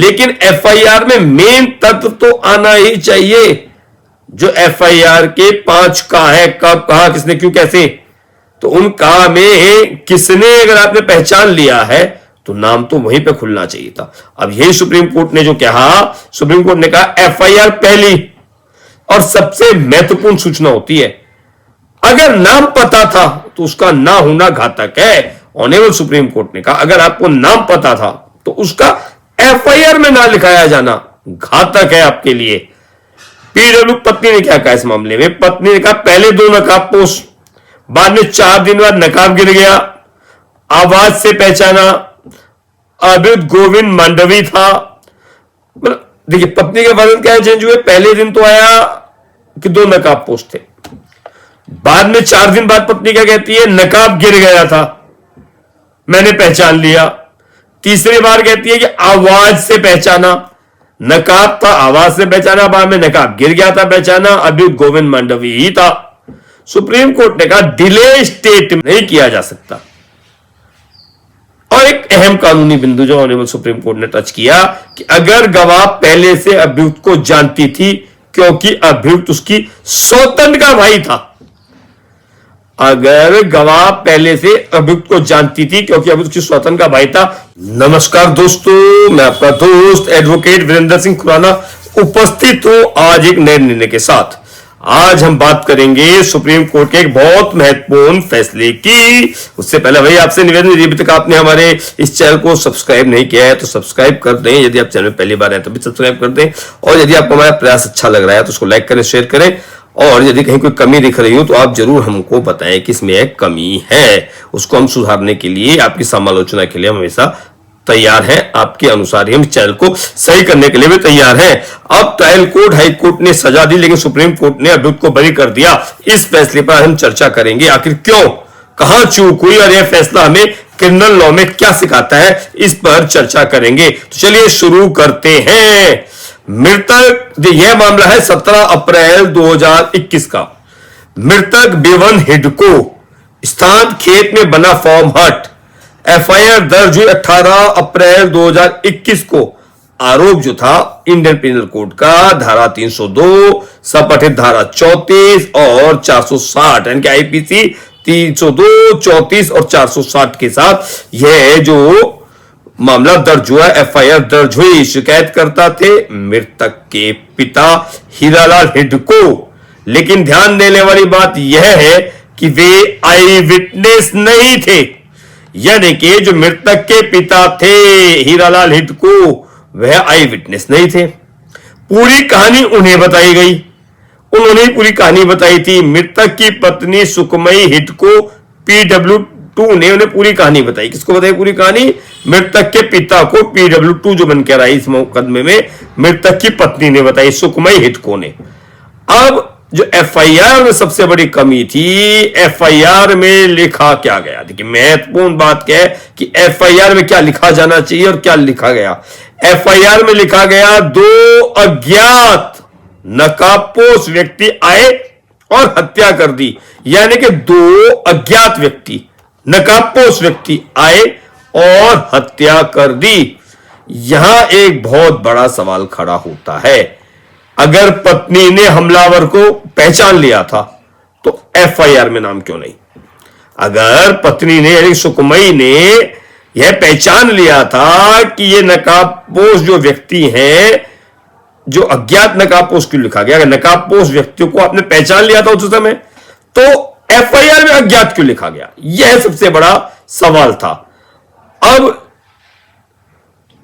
लेकिन एफआईआर में मेन तत्व तो आना ही चाहिए जो एफआईआर के 5 का है, कब, कहां, किसने, क्यों, कैसे। तो उन कहा में किसने अगर आपने पहचान लिया है तो नाम तो वहीं पे खुलना चाहिए था। अब यही सुप्रीम कोर्ट ने जो कहा, सुप्रीम कोर्ट ने कहा एफआईआर पहली और सबसे महत्वपूर्ण सूचना होती है। अगर नाम पता था तो उसका ना होना घातक है। ऑनरेबल सुप्रीम कोर्ट ने कहा अगर आपको नाम पता था तो उसका एफआईआर में ना लिखाया जाना घातक है आपके लिए। पीडब्ल्यू पत्नी ने क्या कहा इस मामले में? पत्नी ने कहा पहले 2 नकाबपोश, बाद में 4 दिन बाद नकाब गिर गया, आवाज से पहचाना, अभियुक्त गोविंद मांडवी था। देखिए पत्नी के वजन क्या चेंज हुए? पहले दिन तो आया कि 2 नकाबपोश थे, बाद में 4 दिन बाद पत्नी क्या कहती है? नकाब गिर गया था, मैंने पहचान लिया। तीसरी बार कहती है कि आवाज से पहचाना, नकाब था, आवाज से पहचाना, बाद में नकाब गिर गया था, पहचाना, अभियुक्त गोविंद मांडवी ही था। सुप्रीम कोर्ट ने कहा डिले स्टेट नहीं किया जा सकता। और एक अहम कानूनी बिंदु जो ऑनरेबल सुप्रीम कोर्ट ने टच किया कि अगर गवाह पहले से अभियुक्त को जानती थी क्योंकि अभियुक्त उसकी सौतन का भाई था, अगर गवाह पहले से अभियुक्त को जानती थी क्योंकि अभियुक्त उसकी सौतन का भाई था। नमस्कार दोस्तों, मैं आपका दोस्त एडवोकेट वीरेंद्र सिंह खुराना उपस्थित हूं आज एक नए निर्णय के साथ। आज हम बात करेंगे सुप्रीम कोर्ट के एक बहुत महत्वपूर्ण फैसले की। उससे पहले भाई आपसे निवेदन, यदि अभी तक आपने हमारे इस चैनल को सब्सक्राइब नहीं किया है तो सब्सक्राइब कर दें। यदि आप चैनल में पहली बार है तो भी सब्सक्राइब कर दें, और यदि आपको हमारा प्रयास अच्छा लग रहा है तो उसको लाइक करें, शेयर करें, और यदि कहीं कोई कमी दिख रही हो तो आप जरूर हमको बताएं कि इसमें एक कमी है। उसको हम सुधारने के लिए, आपकी समालोचना के लिए हम हमेशा तैयार हैं। आपके अनुसार ही हम चैनल को सही करने के लिए भी तैयार हैं। अब ट्रायल कोर्ट, हाई कोर्ट ने सजा दी लेकिन सुप्रीम कोर्ट ने अभियुक्त को बरी कर दिया। इस फैसले पर हम चर्चा करेंगे, आखिर क्यों, कहां चूक हुई और यह फैसला हमें क्रिमिनल लॉ में क्या सिखाता है, इस पर चर्चा करेंगे। तो चलिए शुरू करते हैं। मृतक, यह मामला है 17 अप्रैल 2021 का। मृतक बेवन हिडको, स्थान खेत में बना फॉर्म हट। एफआईआर दर्ज हुई 18 अप्रैल 2021 को। आरोप जो था इंडियन पिनल कोड का धारा 302, सपठित धारा 34 और 460, यानी कि आईपीसी 302, 34 और 460 के साथ यह जो मामला दर्ज हुआ, एफआईआर दर्ज हुई। शिकायतकर्ता थे मृतक के पिता हीरालाल हिडको, लेकिन ध्यान देने वाली बात यह है कि वे आई विटनेस नहीं थे। यानी कि जो मृतक के पिता थे हीरालाल हिडको, वह आई विटनेस नहीं थे। पूरी कहानी उन्हें बताई गई, उन्होंने पूरी कहानी बताई थी। मृतक की पत्नी सुखमयी हिडको PW2 ने उन्हें पूरी कहानी बताई। किसको बताई पूरी कहानी? मृतक के पिता को PW2 जो बन के रहा इस मुकदमे में मृतक की पत्नी ने बताई, सुखमयी हिडको ने। अब जो एफआईआर में सबसे बड़ी कमी थी, एफआईआर में लिखा क्या गया? देखिए महत्वपूर्ण बात क्या है कि एफआईआर में क्या लिखा जाना चाहिए और क्या लिखा गया। एफआईआर में लिखा गया 2 अज्ञात नकाबपोश व्यक्ति आए और हत्या कर दी। यानी कि 2 अज्ञात व्यक्ति, नकाबपोश व्यक्ति आए और हत्या कर दी। यहां एक बहुत बड़ा सवाल खड़ा होता है। अगर पत्नी ने हमलावर को पहचान लिया था तो एफआईआर में नाम क्यों नहीं? अगर पत्नी ने यानी सुखमयी ने यह पहचान लिया था कि ये नकाबपोश जो व्यक्ति हैं, जो अज्ञात नकाबपोश क्यों लिखा गया? अगर नकाबपोश व्यक्तियों को आपने पहचान लिया था उस समय तो एफआईआर में अज्ञात क्यों लिखा गया? यह सबसे बड़ा सवाल था। अब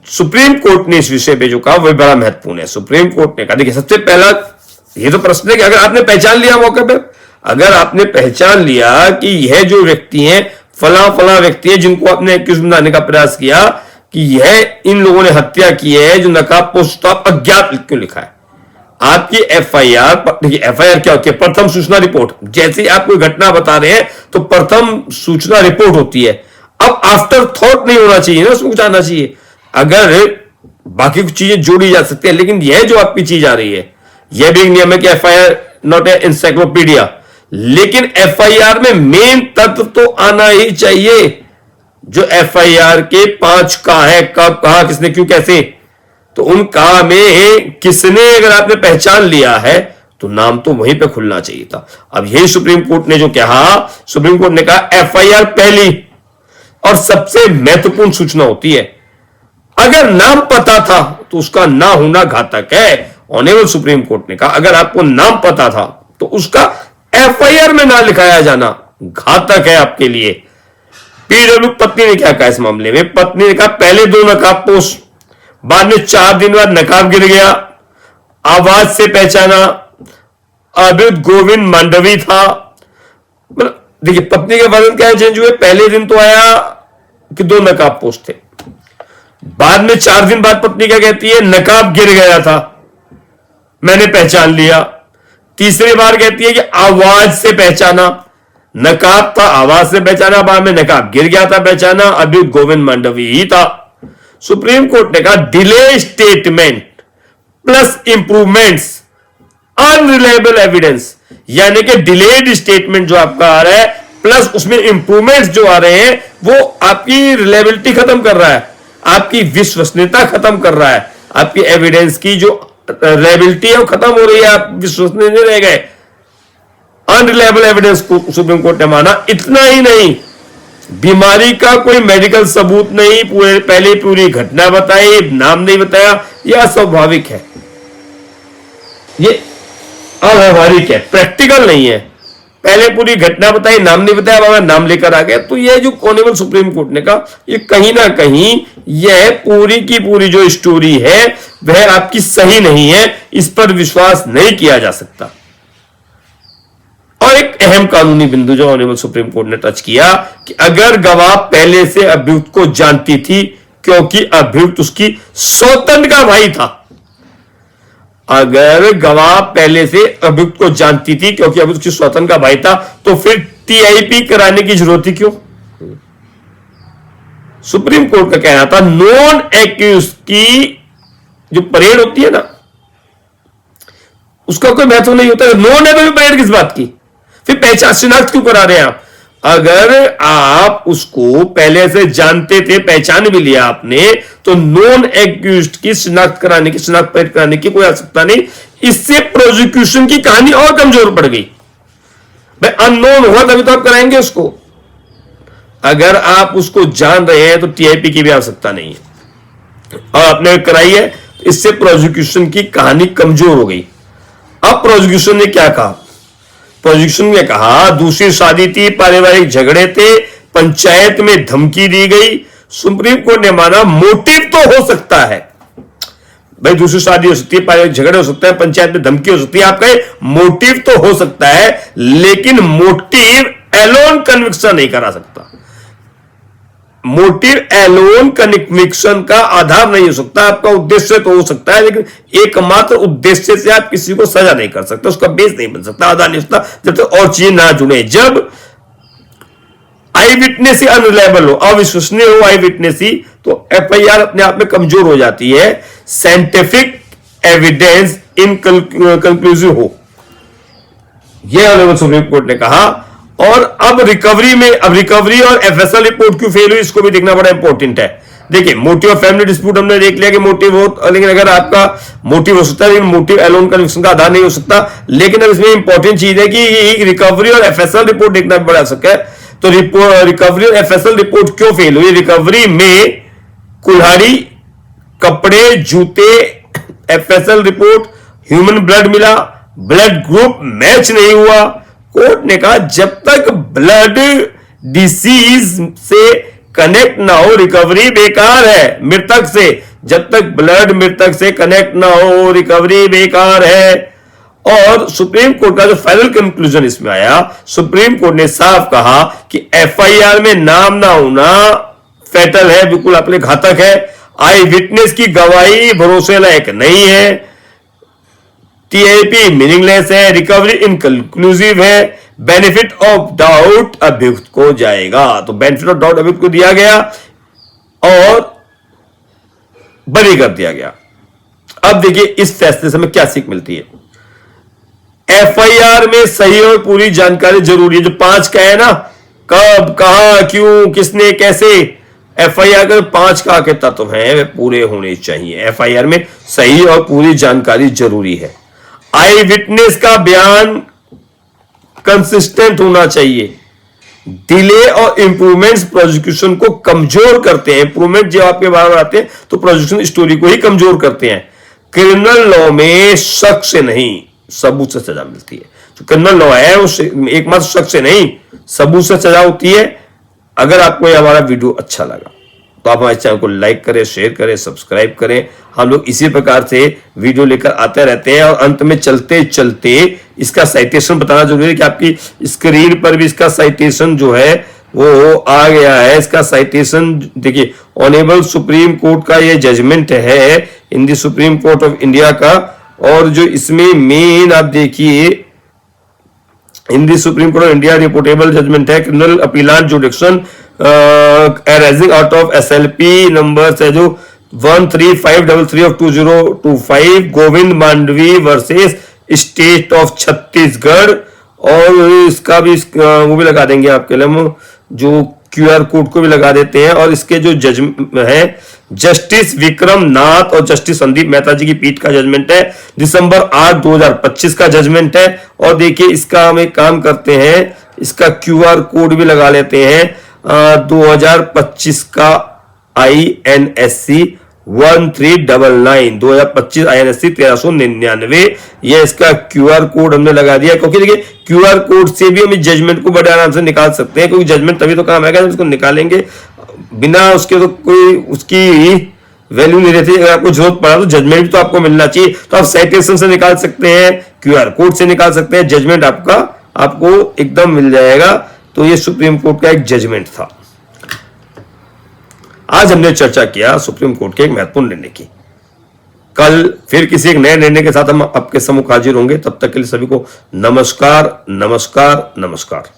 सुप्रीम कोर्ट ने इस विषय पे जो कहा वह बड़ा महत्वपूर्ण है। सुप्रीम कोर्ट ने कहा, देखिए सबसे पहला ये तो प्रश्न है कि अगर आपने पहचान लिया मौके पर, अगर आपने पहचान लिया कि यह जो व्यक्ति हैं फला फला व्यक्ति है जिनको आपने एक्यूज बनाने का प्रयास किया कि यह इन लोगों ने हत्या की है, जो नकाबपोश था, अज्ञात क्यों लिखा है? आपकी एफआईआर, देखिए एफआईआर क्या होती है? प्रथम सूचना रिपोर्ट। जैसे ही आप कोई घटना बता रहे हैं तो प्रथम सूचना रिपोर्ट होती है। अब आफ्टर थॉट नहीं होना चाहिए ना, उसमें कुछ आना चाहिए। अगर बाकी कुछ चीजें जोड़ी जा सकती है, लेकिन यह जो आपकी चीज आ रही है, यह भी एक नियम है कि एफआईआर नॉट ए इंसाइक्लोपीडिया, लेकिन एफआईआर में मेन तत्व तो आना ही चाहिए जो एफआईआर के 5 का है, कब, कहां, किसने, क्यों, कैसे। तो उन का में किसने अगर आपने पहचान लिया है तो नाम तो वहीं पे खुलना चाहिए था। अब यही सुप्रीम कोर्ट ने जो कहा, सुप्रीम कोर्ट ने कहा एफआईआर पहली और सबसे महत्वपूर्ण सूचना होती है। अगर नाम पता था तो उसका ना होना घातक है। ऑनरेबल सुप्रीम कोर्ट ने कहा अगर आपको नाम पता था तो उसका एफआईआर में ना लिखाया जाना घातक है आपके लिए। पीडब्ल्यू पत्नी ने क्या कहा इस मामले में? पत्नी ने कहा पहले 2 नकाबपोश, बाद में 4 दिन बाद नकाब गिर गया, आवाज से पहचाना, अभियुक्त गोविंद मांडवी था। मतलब देखिए पत्नी के वजन क्या चेंज हुए? पहले दिन तो आया कि 2 नकाबपोश थे, बाद में 4 दिन बाद पत्नी क्या कहती है? नकाब गिर गया था, मैंने पहचान लिया। तीसरी बार कहती है कि आवाज से पहचाना, नकाब था आवाज से पहचाना, बाद में नकाब गिर गया था पहचाना, अभी गोविंद मांडवी ही था। सुप्रीम कोर्ट ने कहा delay statement plus improvements unreliable evidence, यानी कि डिलेड स्टेटमेंट जो आपका आ रहा है प्लस उसमें इंप्रूवमेंट्स जो आ रहे हैं वो आपकी रिलायबिलिटी खत्म कर रहा है, आपकी विश्वसनीयता खत्म कर रहा है, आपकी एविडेंस की जो रिलायबिलिटी है वो खत्म हो रही है, आप विश्वसनीय नहीं रह गए। अनरिलायबल एविडेंस को सुप्रीम कोर्ट ने माना। इतना ही नहीं, बीमारी का कोई मेडिकल सबूत नहीं, पहले पूरी घटना बताई, नाम नहीं बताया, यह अस्वाभाविक है, ये अव्यवहारिक है, प्रैक्टिकल नहीं है। पहले पूरी घटना बताई, नाम नहीं बताया, बाबा नाम लेकर आ गया। तो यह जो ऑनरेबल सुप्रीम कोर्ट ने कहा ये कहीं ना कहीं यह पूरी की पूरी जो स्टोरी है वह आपकी सही नहीं है, इस पर विश्वास नहीं किया जा सकता। और एक अहम कानूनी बिंदु जो ऑनरेबल सुप्रीम कोर्ट ने टच किया कि अगर गवाह पहले से अभियुक्त को जानती थी क्योंकि अभियुक्त उसकी सौतन का भाई था, अगर गवाह पहले से अभियुक्त को जानती थी क्योंकि अभियुक्त उसकी सौतन का भाई था तो फिर टीआईपी कराने की जरूरत थी क्यों? सुप्रीम कोर्ट का कहना था नॉन एक्यूज की जो परेड होती है ना उसका कोई महत्व नहीं होता। नॉन एक्यूज परेड किस बात की? फिर पहचान शिनाख्त क्यों करा रहे हैं आप? अगर आप उसको पहले से जानते थे, पहचान भी लिया आपने, तो नॉन एक्यूज्ड की शिनाख्त कराने की, शिनाख्त परेड कराने की कोई आवश्यकता नहीं। इससे प्रोसिक्यूशन की कहानी और कमजोर पड़ गई। भाई अननोन हुआ तभी तो आप कराएंगे उसको। अगर आप उसको जान रहे हैं तो टीआईपी की भी आवश्यकता नहीं है, और आपने कराई है, इससे प्रोसिक्यूशन की कहानी कमजोर हो गई। अब प्रोसिक्यूशन ने क्या कहा? प्रोसिक्यूशन ने कहा दूसरी शादी थी, पारिवारिक झगड़े थे, पंचायत में धमकी दी गई। सुप्रीम कोर्ट ने माना मोटिव तो हो सकता है, भाई दूसरी शादी हो सकती है, पारिवारिक झगड़े हो सकते हैं, पंचायत में धमकी हो सकती है, आपका मोटिव तो हो सकता है, लेकिन मोटिव एलोन कन्विक्शन नहीं करा सकता। मोटिव एलोन कन्विक्शन का आधार नहीं हो सकता। आपका उद्देश्य तो हो सकता है, लेकिन एकमात्र उद्देश्य से आप किसी को सजा नहीं कर सकते, उसका बेस नहीं बन सकता, आधार नहीं हो सकता, जब तक और चीजें ना जुड़े। जब आई विटनेस ही अनरिलायबल हो, अविश्वसनीय हो आई विटनेस ही, तो एफआईआर अपने आप में कमजोर हो जाती है। साइंटिफिक एविडेंस इनकंक्लूसिव हो, यह ऑनरेबल सुप्रीम कोर्ट ने कहा। और अब रिकवरी और एफएसएल रिपोर्ट क्यों फेल हुई, इसको भी देखना बड़ा इंपॉर्टेंट है। देखिए मोटिव ऑफ फैमिली डिस्प्यूट हमने देख लिया कि मोटिव हो, लेकिन अगर आपका मोटिव हो सकता है, लेकिन मोटिव एलोन कन्विक्शन का आधार नहीं हो सकता। लेकिन अब इसमें इंपॉर्टेंट चीज है कि रिकवरी और एफएसएल रिपोर्ट देखना बड़ा आवश्यक है। तो रिकवरी और एफएसएल रिपोर्ट क्यों फेल हुई? रिकवरी में कुल्हाड़ी, कपड़े, जूते, एफएसएल रिपोर्ट ह्यूमन ब्लड मिला, ब्लड ग्रुप मैच नहीं हुआ। कोर्ट ने कहा जब तक ब्लड डिसीज से कनेक्ट ना हो रिकवरी बेकार है, मृतक से, जब तक ब्लड मृतक से कनेक्ट ना हो रिकवरी बेकार है। और सुप्रीम कोर्ट का जो फाइनल कंक्लूजन इसमें आया, सुप्रीम कोर्ट ने साफ कहा कि एफआईआर में नाम ना होना फैटल है, बिल्कुल अपने घातक है। आई विटनेस की गवाही भरोसे लायक नहीं है, टीआईपी मीनिंगलेस है, रिकवरी इनकंक्लूसिव है, बेनिफिट ऑफ डाउट अभियुक्त को जाएगा। तो बेनिफिट ऑफ डाउट अभियुक्त को दिया गया और बरी कर दिया गया। अब देखिए इस फैसले से हमें क्या सीख मिलती है। एफआईआर में सही और पूरी जानकारी जरूरी है। जो 5 का है ना, कब, कहां, क्यों, किसने, कैसे, एफआईआर के 5 का के तत्व हैं वे पूरे होने चाहिए। एफआईआर में सही और पूरी जानकारी जरूरी है। आई विटनेस का बयान कंसिस्टेंट होना चाहिए। डिले और इंप्रूवमेंट्स प्रोसिक्यूशन को कमजोर करते हैं। इंप्रूवमेंट जब आपके बाहर आते हैं तो प्रोसिक्यूशन स्टोरी को ही कमजोर करते हैं। क्रिमिनल लॉ में शक से नहीं सबूत से सजा मिलती है। जो क्रिमिनल लॉ है उससे एकमात्र शक से नहीं सबूत से सजा होती है। अगर आपको ये हमारा वीडियो अच्छा लगा तो आप हमारे चैनल को लाइक करें, शेयर करें, सब्सक्राइब करें। हम लोग इसी प्रकार से वीडियो लेकर आते रहते हैं। और अंत में चलते चलते इसका साइटेशन बताना जरूरी है कि आपकी स्क्रीन पर भी इसका साइटेशन जो है वो आ गया है। इसका साइटेशन देखिए, ऑनेबल सुप्रीम कोर्ट का ये जजमेंट है in the Supreme Court of India का। और जो इसमें मेन आप देखिए in the Supreme Court of India reportable judgement है criminal appellant jurisdiction arising out of SLP number है जो 13533 of 2025 Govind Mandavi versus state of Chhattisgarh. और इसका भी वो भी लगा देंगे आपके लिए, हम जो QR कोड को भी लगा देते हैं। और इसके जो जज है जस्टिस विक्रम नाथ और जस्टिस संदीप मेहता जी की पीठ का जजमेंट है। दिसंबर 8 2025 का जजमेंट है। और देखिए इसका हम एक काम करते हैं, इसका QR कोड भी लगा लेते हैं 2025 का INSC 1399 2025 INSC 1399 ये इसका QR कोड हमने लगा दिया। क्योंकि देखिए QR कोड से भी हम इस जजमेंट को बड़े आराम से निकाल सकते हैं, क्योंकि जजमेंट तभी तो काम आएगा जब इसको निकालेंगे। बिना उसके तो कोई उसकी वैल्यू नहीं रहती। अगर आपको जरूरत पड़ा तो जजमेंट भी तो आपको मिलना चाहिए। तो आप साइटेशन से निकाल सकते हैं, QR कोड से निकाल सकते हैं, जजमेंट आपको एकदम मिल जाएगा। तो ये सुप्रीम कोर्ट का एक जजमेंट था। आज हमने चर्चा किया सुप्रीम कोर्ट के एक महत्वपूर्ण निर्णय की। कल फिर किसी एक नए निर्णय के साथ हम आपके सम्मुख हाजिर होंगे। तब तक के लिए सभी को नमस्कार, नमस्कार, नमस्कार।